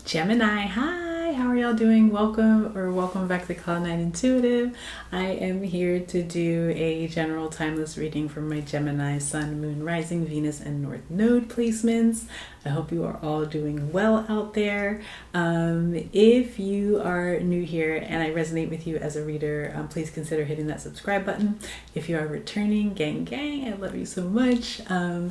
Gemini, hi, how are y'all doing? Welcome back to Cloud9 Intuitive. I am here to do a general timeless reading for my Gemini Sun, Moon, Rising, Venus, and North Node placements. I hope you are all doing well out there. If you are new here and I resonate with you as a reader, please consider hitting that subscribe button. If you are returning, gang, I love you so much.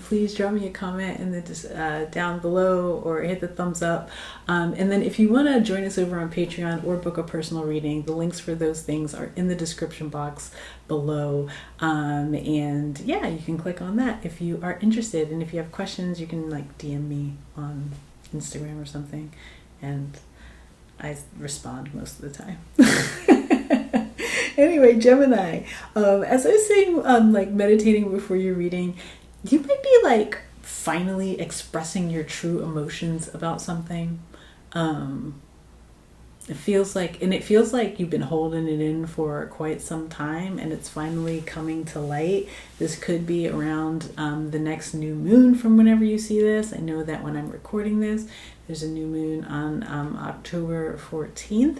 Please drop me a comment in the down below or hit the thumbs up. And then if you want to join us over on Patreon or book a personal reading, the links for those things are in the description box below. And yeah, you can click on that if you are interested. And if you have questions, you can like DM me on Instagram or something. And I respond most of the time. Anyway, Gemini, as I was saying, like meditating before your reading, you might be like finally expressing your true emotions about something. It feels like you've been holding it in for quite some time and it's finally coming to light. This could be around the next new moon from whenever you see this. I know that when I'm recording this, there's a new moon on October 14th.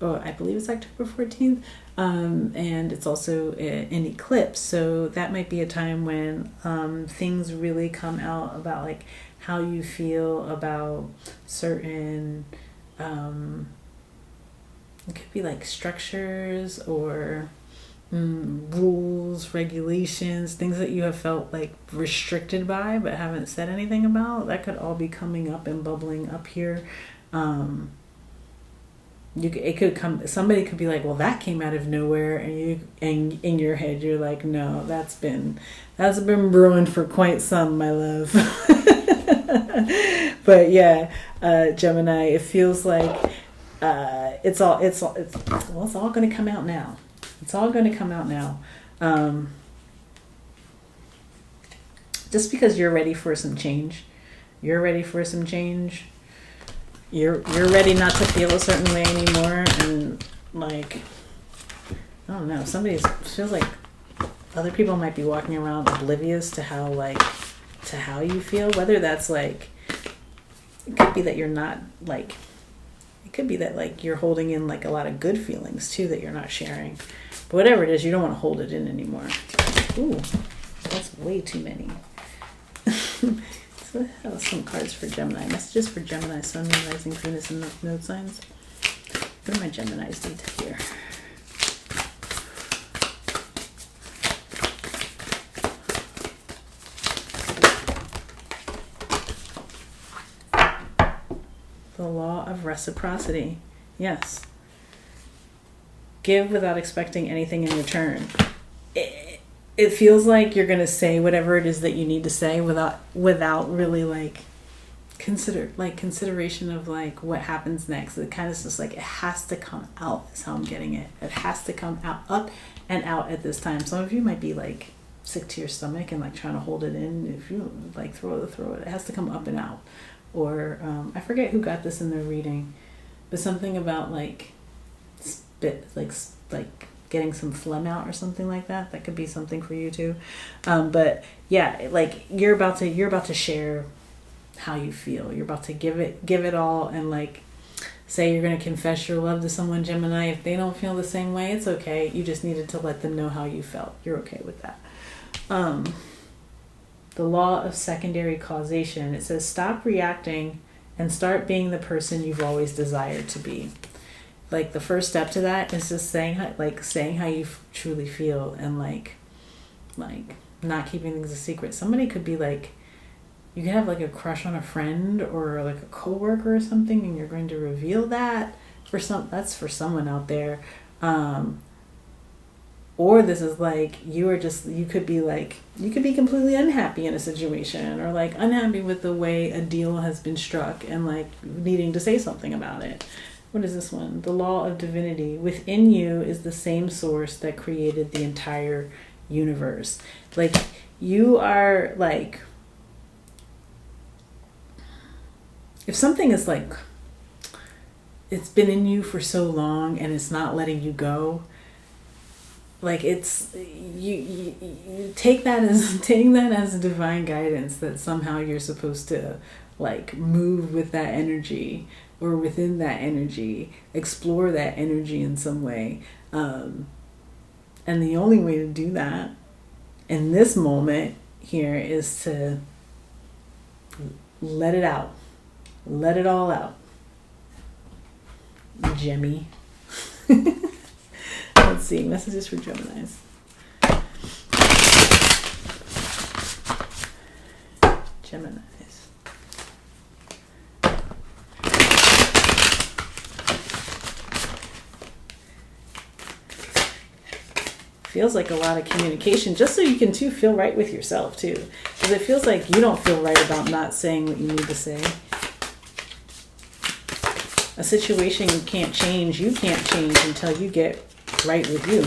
Oh, I believe it's October 14th. And it's also an eclipse. So that might be a time when things really come out about like how you feel about certain it could be like structures or rules, regulations, things that you have felt like restricted by but haven't said anything about. That could all be coming up and bubbling up here. It could come. Somebody could be like, "Well, that came out of nowhere," and in your head you're like, "No, that's been brewing for quite some, my love." But yeah, Gemini, it feels like it's all going to come out now. It's all going to come out now. Just because you're ready for some change. You're ready for some change. You're ready not to feel a certain way anymore, and like I don't know, feels like other people might be walking around oblivious to how you feel. Whether that's like, it could be that you're not like, it could be that like you're holding in like a lot of good feelings too that you're not sharing. But whatever it is, you don't want to hold it in anymore. Ooh, that's way too many. So that was some cards for Gemini. Messages for Gemini, Sun, Moon, Rising, Venus, and North Node signs. What do my Geminis need to hear? The law of reciprocity. Yes. Give without expecting anything in return. It feels like you're going to say whatever it is that you need to say without really like consideration of like what happens next. It kind of just like it has to come out is how I'm getting it. It has to come out, up and out at this time. Some of you might be like sick to your stomach and like trying to hold it in. If you like throw it, it has to come up and out. Or I forget who got this in their reading, but something about like spit, like getting some phlegm out or something like that. That could be something for you too. But yeah, like you're about to share how you feel. You're about to give it all, and like say you're going to confess your love to someone, Gemini. If they don't feel the same way, it's okay. You just needed to let them know how you felt. You're okay with that. The law of secondary causation. It says stop reacting and start being the person you've always desired to be. Like the first step to that is just saying how you truly feel, and like not keeping things a secret. Somebody could be like, you could have like a crush on a friend or like a coworker or something, and you're going to reveal that that's for someone out there. Or this is like you could be completely unhappy in a situation, or like unhappy with the way a deal has been struck and like needing to say something about it. What is this one? The law of divinity. Within you is the same source that created the entire universe. Like you are like, if something is like, it's been in you for so long and it's not letting you go, like it's you take that as divine guidance that somehow you're supposed to like move with that energy or within that energy, explore that energy in some way. And the only way to do that in this moment here is to let it out. Let it all out. Gemmy. Let's see. Messages for Geminis. Geminis. Feels like a lot of communication, just so you can too feel right with yourself too, because it feels like you don't feel right about not saying what you need to say. A situation you can't change until you get right with you.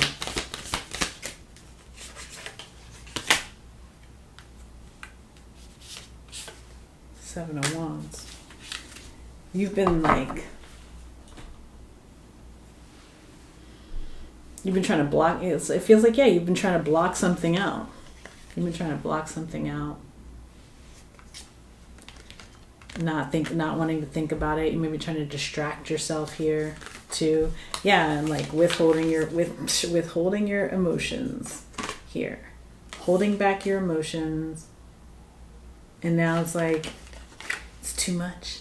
Seven of Wands. You've been trying to block it. It feels like, you've been trying to block something out. You've been trying to block something out. Not wanting to think about it. You may be trying to distract yourself here too. Yeah, and like withholding your emotions here. Holding back your emotions. And now it's like, it's too much.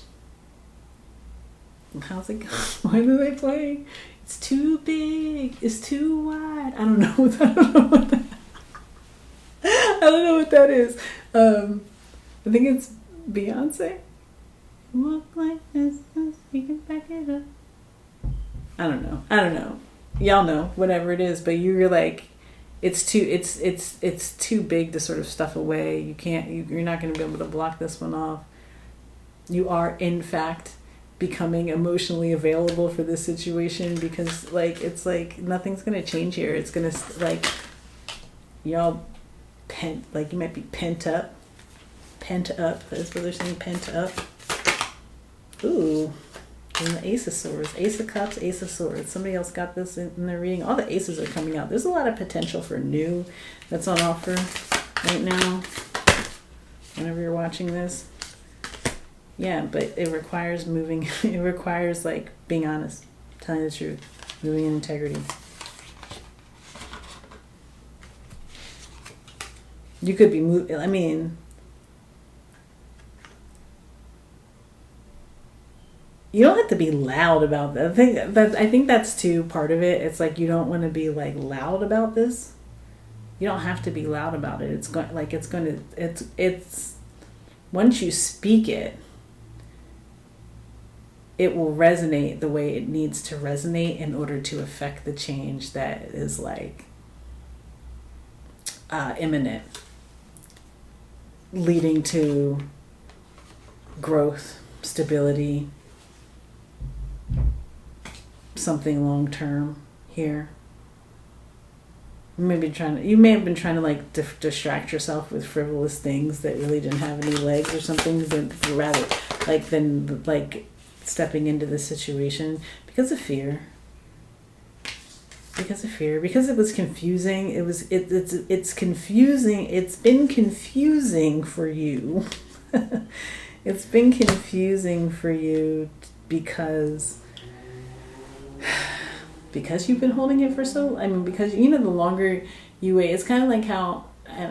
How's it going? Why do they play? It's too big. It's too wide. I don't know what that is. I think it's Beyonce. Walk like this, you can back it up. I don't know. Y'all know, whatever it is, but you're like, it's too big to sort of stuff away. You're not going to be able to block this one off. You are, in fact, becoming emotionally available for this situation, because it's like nothing's going to change here. It's going to y'all you might be pent up. That's what they're saying, pent up. Ooh, and the Ace of Swords, Ace of Cups, Ace of Swords. Somebody else got this in their reading. All the aces are coming out. There's a lot of potential for new that's on offer right now, whenever you're watching this. Yeah, but it requires moving. It requires being honest, telling the truth, moving in integrity. You could be you don't have to be loud about that. I think that's too part of it. It's like you don't want to be loud about this. You don't have to be loud about it. It's once you speak it, it will resonate the way it needs to resonate in order to affect the change that is imminent, leading to growth, stability, something long term here. You may have been trying to distract yourself with frivolous things that really didn't have any legs or something, but rather than stepping into this situation because of fear. Because it was confusing. It's confusing. It's been confusing for you. It's been confusing for you because you've been holding it for because the longer you wait, it's kind of like how,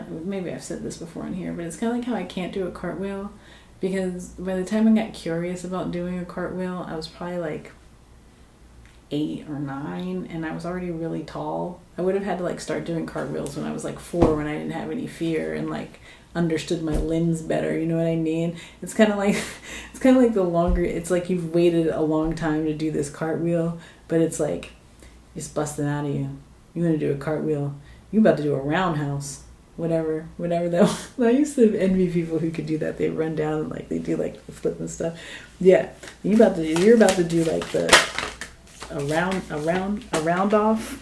maybe I've said this before in here, but it's kind of like how I can't do a cartwheel, because by the time I got curious about doing a cartwheel, I was probably 8 or 9, and I was already really tall. I would have had to start doing cartwheels when I was 4, when I didn't have any fear and understood my limbs better. You know what I mean? It's kind of like the longer, it's like you've waited a long time to do this cartwheel, but it's it's busting out of you. You want to do a cartwheel. You about to do a roundhouse. Whatever that. I used to envy people who could do that. They run down and they do the flip and stuff. Yeah, you're about to do a round off.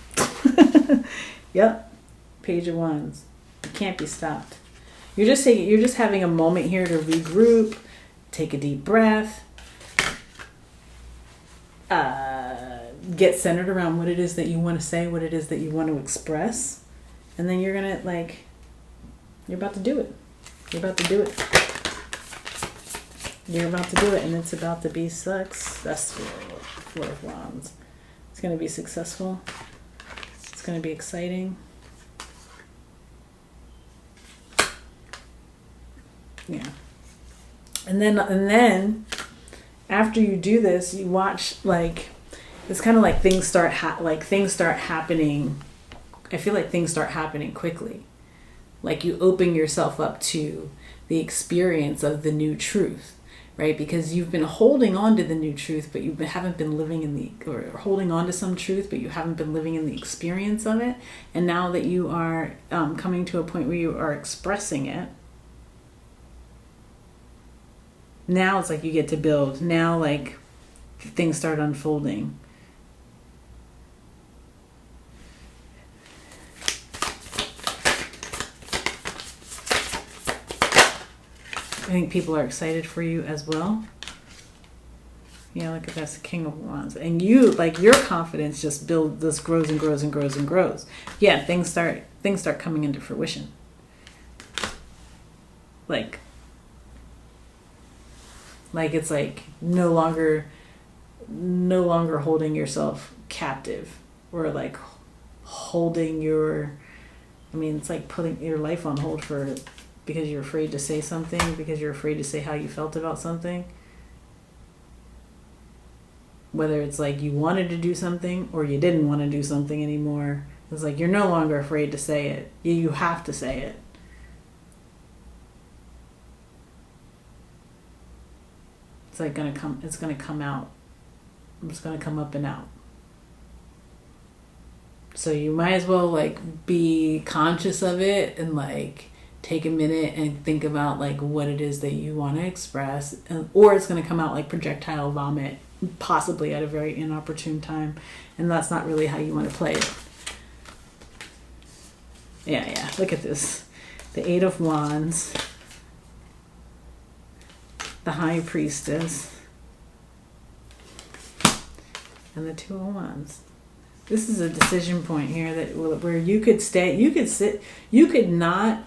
Yep. Page of Wands. You can't be stopped. You're just having a moment here to regroup, take a deep breath, get centered around what it is that you want to say, what it is that you want to express, and then you're gonna you're about to do it. You're about to do it. You're about to do it, and it's about to be successful. Four of Wands. It's going to be successful. It's going to be exciting. Yeah. And then after you do this, you watch, like, it's kind of like things start happening. I feel like things start happening quickly. Like you open yourself up to the experience of the new truth, right? Because you've been holding on to the new truth, but haven't been living or holding on to some truth, but you haven't been living in the experience of it. And now that you are coming to a point where you are expressing it, now it's like you get to build. Now, like, things start unfolding. I think people are excited for you as well. Yeah, look at that's the King of Wands. And you, like, your confidence just grows and grows and grows and grows. Yeah, things start coming into fruition. Like it's like no longer holding yourself captive, or like holding it's like putting your life on hold because you're afraid to say something, because you're afraid to say how you felt about something. Whether it's like you wanted to do something or you didn't want to do something anymore, it's like you're no longer afraid to say it. You have to say it. It's like gonna come out. It's gonna come up and out. So you might as well like be conscious of it and like take a minute and think about like what it is that you want to express, or it's going to come out like projectile vomit, possibly at a very inopportune time, and that's not really how you want to play it. Yeah, look at this. The Eight of Wands, the High Priestess, and the Two of Wands. This is a decision point here where you could you could not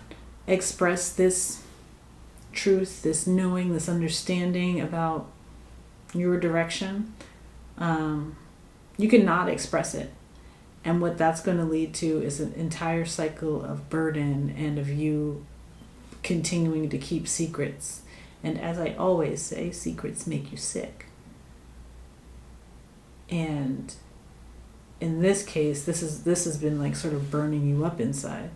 express this truth, this knowing, this understanding about your direction. You cannot express it. And what that's going to lead to is an entire cycle of burden and of you continuing to keep secrets. And as I always say, secrets make you sick. And in this case, this has been like sort of burning you up inside.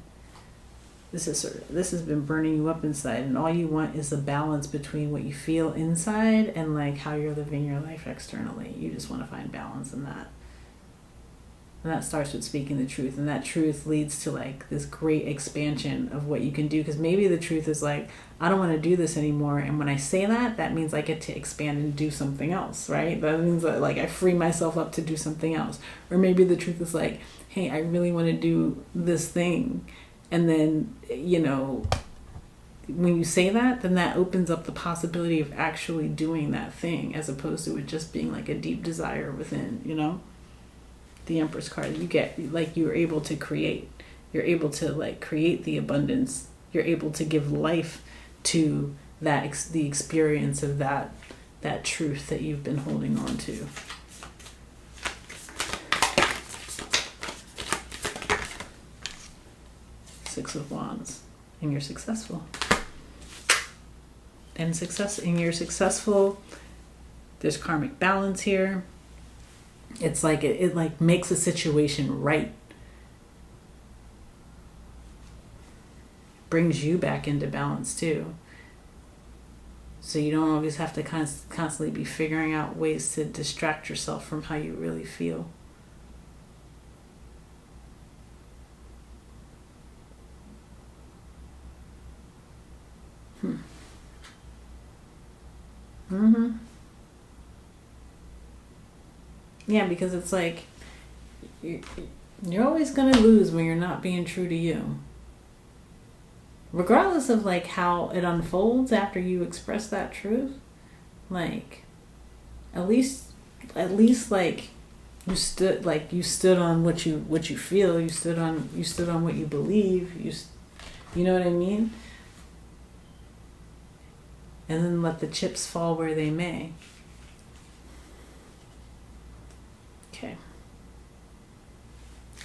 This has been burning you up inside, and all you want is a balance between what you feel inside and like how you're living your life externally. You just want to find balance in that. And that starts with speaking the truth, and that truth leads to like this great expansion of what you can do, because maybe the truth is like, I don't want to do this anymore, and when I say that means I get to expand and do something else, right? That means that like I free myself up to do something else. Or maybe the truth is like, hey, I really want to do this thing. And then, when you say that, then that opens up the possibility of actually doing that thing, as opposed to it just being like a deep desire within, The Empress card. You get, like, you're able to create. You're able to, like, create the abundance. You're able to give life to the experience of that truth that you've been holding on to. Six of Wands, and you're successful. And you're successful. There's karmic balance here. It's like it like makes a situation right. Brings you back into balance too. So you don't always have to constantly be figuring out ways to distract yourself from how you really feel. Yeah, because it's like you're always going to lose when you're not being true to you. Regardless of like how it unfolds after you express that truth, like at least like you stood on what you feel, you stood on what you believe, you know what I mean? and then let the chips fall where they may. Okay.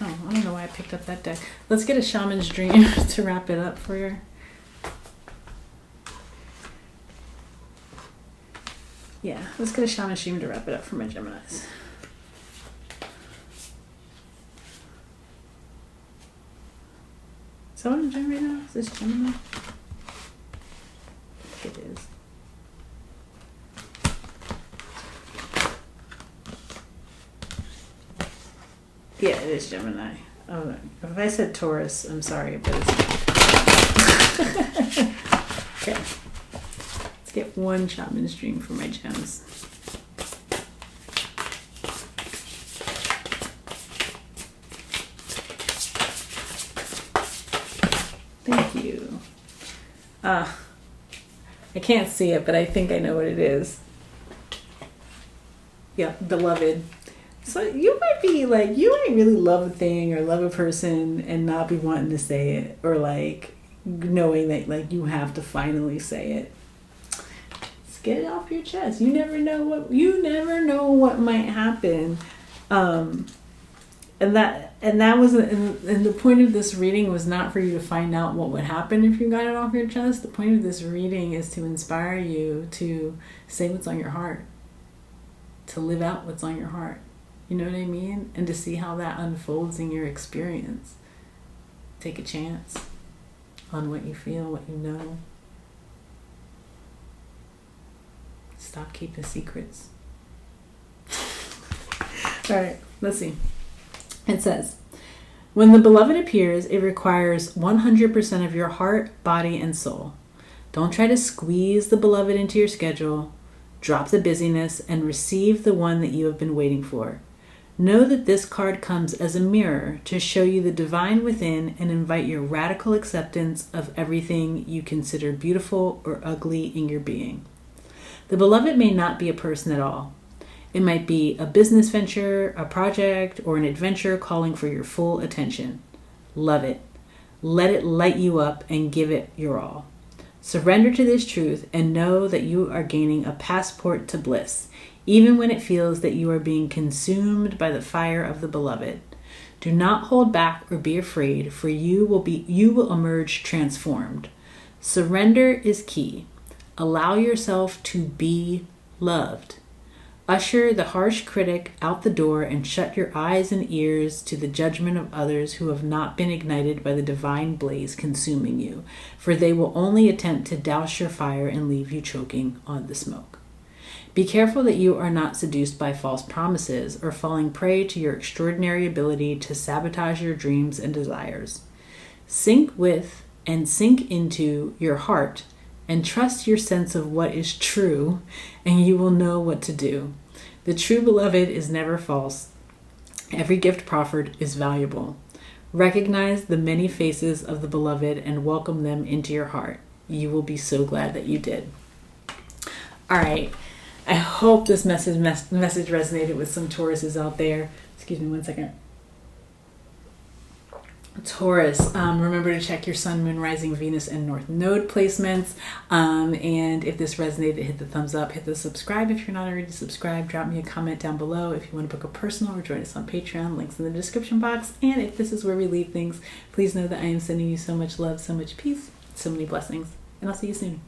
Oh, I don't know why I picked up that deck. Let's get a shaman's dream to wrap it up for you. Yeah, let's get a shaman's dream to wrap it up for my Geminis. Is that what I'm doing right now? Is this Gemini? It is. Yeah, it is Gemini. Oh, if I said Taurus, I'm sorry, but it's okay. Let's get one shaman's dream for my gems. Thank you. I can't see it, but I think I know what it is. Yeah, beloved. So you might be like, you might really love a thing or love a person and not be wanting to say it, or like knowing that like you have to finally say it. Just get it off your chest. You never know what might happen. And that was and the point of this reading was not for you to find out what would happen if you got it off your chest. The point of this reading is to inspire you to say what's on your heart, to live out what's on your heart. You know what I mean? And to see how that unfolds in your experience. Take a chance on what you feel, what you know. Stop keeping secrets. All right, let's see. It says, when the beloved appears, it requires 100% of your heart, body, and soul. Don't try to squeeze the beloved into your schedule. Drop the busyness and receive the one that you have been waiting for. Know that this card comes as a mirror to show you the divine within and invite your radical acceptance of everything you consider beautiful or ugly in your being. The beloved may not be a person at all. It might be a business venture, a project, or an adventure calling for your full attention. Love it. Let it light you up and give it your all. Surrender to this truth and know that you are gaining a passport to bliss, even when it feels that you are being consumed by the fire of the beloved. Do not hold back or be afraid, for you will emerge transformed. Surrender is key. Allow yourself to be loved. Usher the harsh critic out the door and shut your eyes and ears to the judgment of others who have not been ignited by the divine blaze consuming you, for they will only attempt to douse your fire and leave you choking on the smoke. Be careful that you are not seduced by false promises or falling prey to your extraordinary ability to sabotage your dreams and desires. Sink with and sink into your heart and trust your sense of what is true, and you will know what to do. The true beloved is never false. Every gift proffered is valuable. Recognize the many faces of the beloved and welcome them into your heart. You will be so glad that you did. All right. I hope this message resonated with some Tauruses out there. Excuse me 1 second. Taurus, remember to check your Sun, Moon, Rising, Venus, and North Node placements. And if this resonated, hit the thumbs up, hit the subscribe if you're not already subscribed. Drop me a comment down below if you want to book a personal or join us on Patreon. Links in the description box. And if this is where we leave things, please know that I am sending you so much love, so much peace, so many blessings. And I'll see you soon.